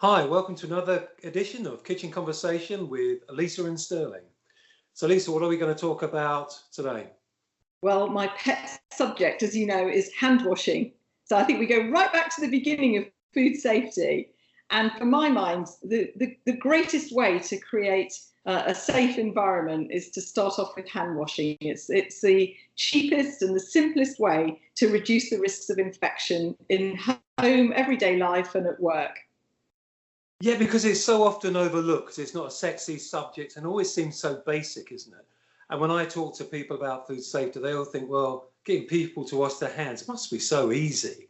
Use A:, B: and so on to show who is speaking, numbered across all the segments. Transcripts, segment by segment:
A: Hi, welcome to another edition of Kitchen Conversation with Lisa and Sterling. So Lisa, what are we going to talk about today?
B: Well, my pet subject, as you know, is hand washing. So I think we go right back to the beginning of food safety. And for my mind, the greatest way to create a safe environment is to start off with hand washing. It's the cheapest and the simplest way to reduce the risks of infection in home, everyday life, and at work.
A: Yeah, because it's so often overlooked. It's not a sexy subject and always seems so basic, isn't it? And when I talk to people about food safety, they all think, well, getting people to wash their hands must be so easy.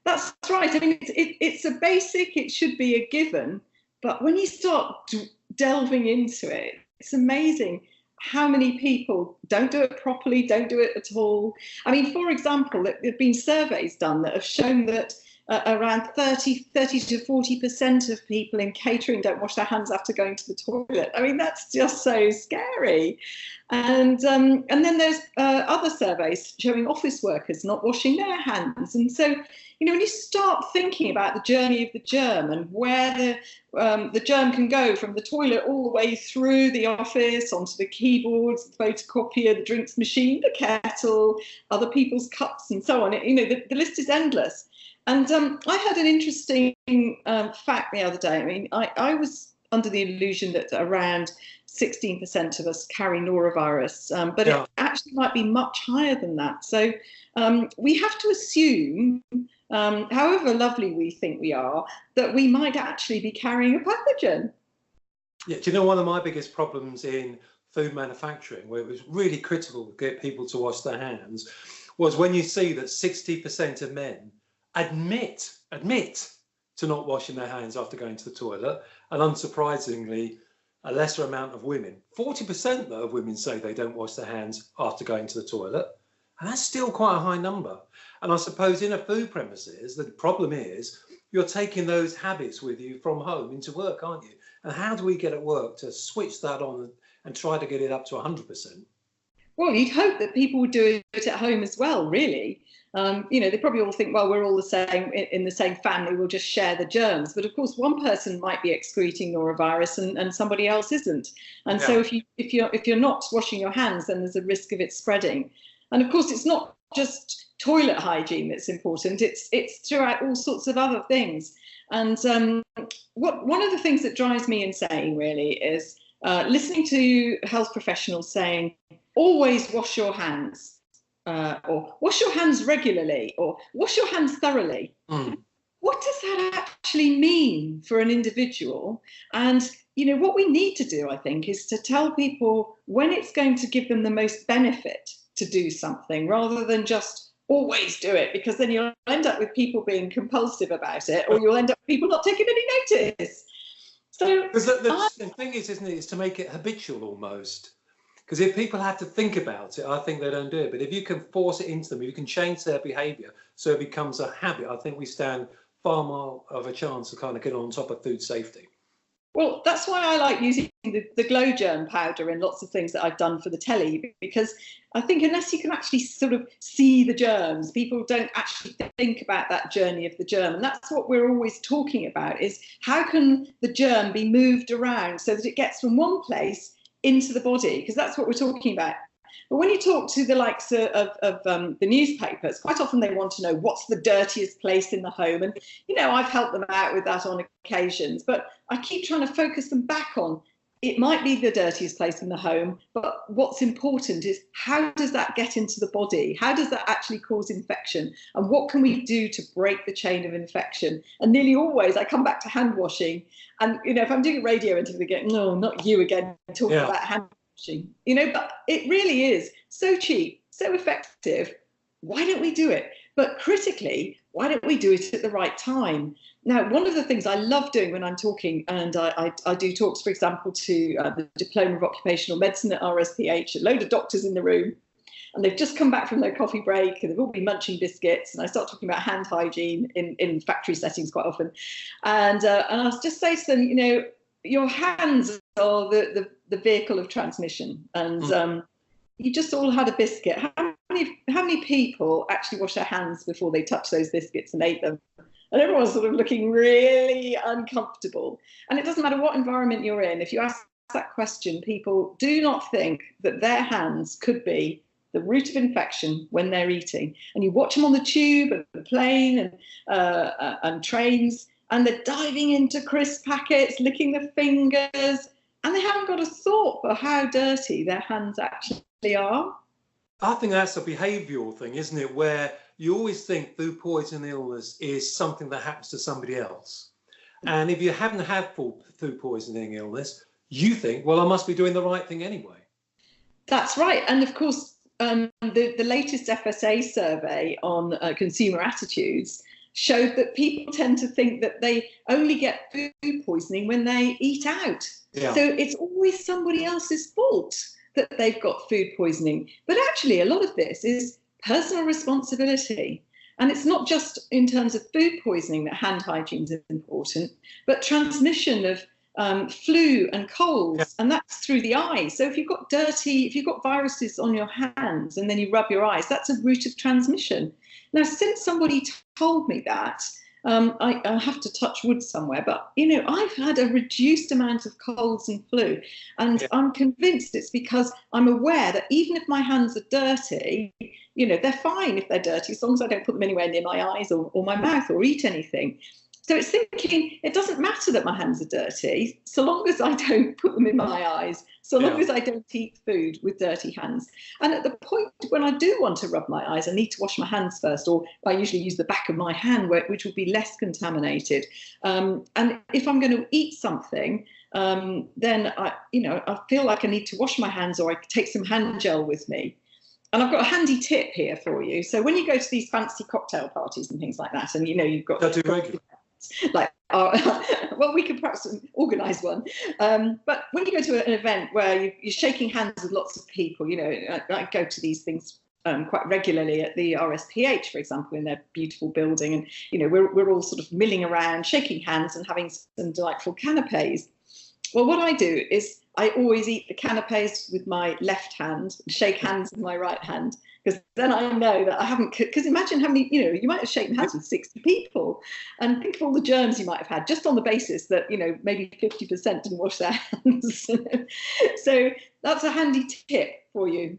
B: That's right. I mean, it's a basic, it should be a given. But when you start delving into it, it's amazing how many people don't do it properly, don't do it at all. I mean, for example, there have been surveys done that have shown that around 30 to 40% of people in catering don't wash their hands after going to the toilet. I mean, that's just so scary. And then there's other surveys showing office workers not washing their hands. And so, you know, when you start thinking about the journey of the germ and where the germ can go from the toilet all the way through the office, onto the keyboards, the photocopier, the drinks machine, the kettle, other people's cups and so on, you know, the list is endless. And I had an interesting fact the other day. I mean, I was under the illusion that around 16% of us carry norovirus, but it actually might be much higher than that. So we have to assume, however lovely we think we are, that we might actually be carrying a pathogen.
A: Yeah, do you know one of my biggest problems in food manufacturing, where it was really critical to get people to wash their hands, was when you see that 60% of men admit to not washing their hands after going to the toilet, and unsurprisingly, a lesser amount of women. 40% of women say they don't wash their hands after going to the toilet, and that's still quite a high number. And I suppose in a food premises, the problem is you're taking those habits with you from home into work, aren't you? And how do we get at work to switch that on and try to get it up to 100%?
B: Well, you'd hope that people would do it at home as well, really. You know, they probably all think, well, we're all the same in the same family, we'll just share the germs. But of course, one person might be excreting norovirus and somebody else isn't. And so if you're not washing your hands, then there's a risk of it spreading. And of course, it's not just toilet hygiene that's important. It's throughout all sorts of other things. And one of the things that drives me insane, really, is listening to health professionals saying, always wash your hands. Or wash your hands regularly, or wash your hands thoroughly. What does that actually mean for an individual? And, you know, what we need to do, I think, is to tell people when it's going to give them the most benefit to do something, rather than just always do it, because then you'll end up with people being compulsive about it, or you'll end up with people not taking any notice. So
A: the thing is, isn't it, is to make it habitual almost. Because if people have to think about it, I think they don't do it. But if you can force it into them, if you can change their behaviour so it becomes a habit, I think we stand far more of a chance to kind of get on top of food safety.
B: Well, that's why I like using the glow germ powder in lots of things that I've done for the telly, because I think unless you can actually sort of see the germs, people don't actually think about that journey of the germ. And that's what we're always talking about, is how can the germ be moved around so that it gets from one place into the body, because that's what we're talking about. But when you talk to the likes of the newspapers, quite often they want to know what's the dirtiest place in the home. And, you know, I've helped them out with that on occasions, but I keep trying to focus them back on, it might be the dirtiest place in the home, but what's important is how does that get into the body? How does that actually cause infection? And what can we do to break the chain of infection? And nearly always I come back to hand washing. And, you know, if I'm doing a radio interview, they go, no, not you again, talking about hand washing. You know, but it really is so cheap, so effective. Why don't we do it? But critically, why don't we do it at the right time? Now, one of the things I love doing when I'm talking, and I do talks, for example, to the Diploma of Occupational Medicine at RSPH, a load of doctors in the room, and they've just come back from their coffee break, and they've all been munching biscuits, and I start talking about hand hygiene in factory settings quite often. And I just say to them, you know, your hands are the vehicle of transmission, and you just all had a biscuit. How many people actually wash their hands before they touch those biscuits and ate them? and everyone's sort of looking really uncomfortable. And it doesn't matter what environment you're in, if you ask that question, people do not think that their hands could be the route of infection when they're eating. And you watch them on the tube and the plane and trains, and they're diving into crisp packets, licking their fingers, and they haven't got a thought for how dirty their hands actually are.
A: I think that's a behavioural thing, isn't it? Where you always think food poisoning illness is something that happens to somebody else. And if you haven't had food poisoning illness, you think, well, I must be doing the right thing anyway.
B: That's right. And of course, the latest FSA survey on consumer attitudes showed that people tend to think that they only get food poisoning when they eat out. Yeah. So it's always somebody else's fault that they've got food poisoning. But actually, a lot of this is personal responsibility. And it's not just in terms of food poisoning that hand hygiene is important, but transmission of flu and colds, yeah. And that's through the eyes. So if you've got viruses on your hands and then you rub your eyes, that's a route of transmission. Now, since somebody told me that, I have to touch wood somewhere, but, I've had a reduced amount of colds and flu, and yeah. I'm convinced it's because I'm aware that even if my hands are dirty, they're fine if they're dirty, as long as I don't put them anywhere near my eyes or my mouth or eat anything. So it's thinking it doesn't matter that my hands are dirty, so long as I don't put them in my eyes, so long as I don't eat food with dirty hands. And at the point when I do want to rub my eyes, I need to wash my hands first, or I usually use the back of my hand, which will be less contaminated. And if I'm going to eat something, then I feel like I need to wash my hands, or I take some hand gel with me. And I've got a handy tip here for you. So when you go to these fancy cocktail parties and things like that, and you've got well, we could perhaps organise one. But when you go to an event where you're shaking hands with lots of people, I go to these things quite regularly at the RSPH, for example, in their beautiful building, and we're all sort of milling around, shaking hands and having some delightful canapes. Well, what I do is I always eat the canapes with my left hand and shake hands with my right hand, because then I know that I haven't, because imagine how many, you might have shaken hands with 60 people, and think of all the germs you might have had just on the basis that, maybe 50% didn't wash their hands. So that's a handy tip for you.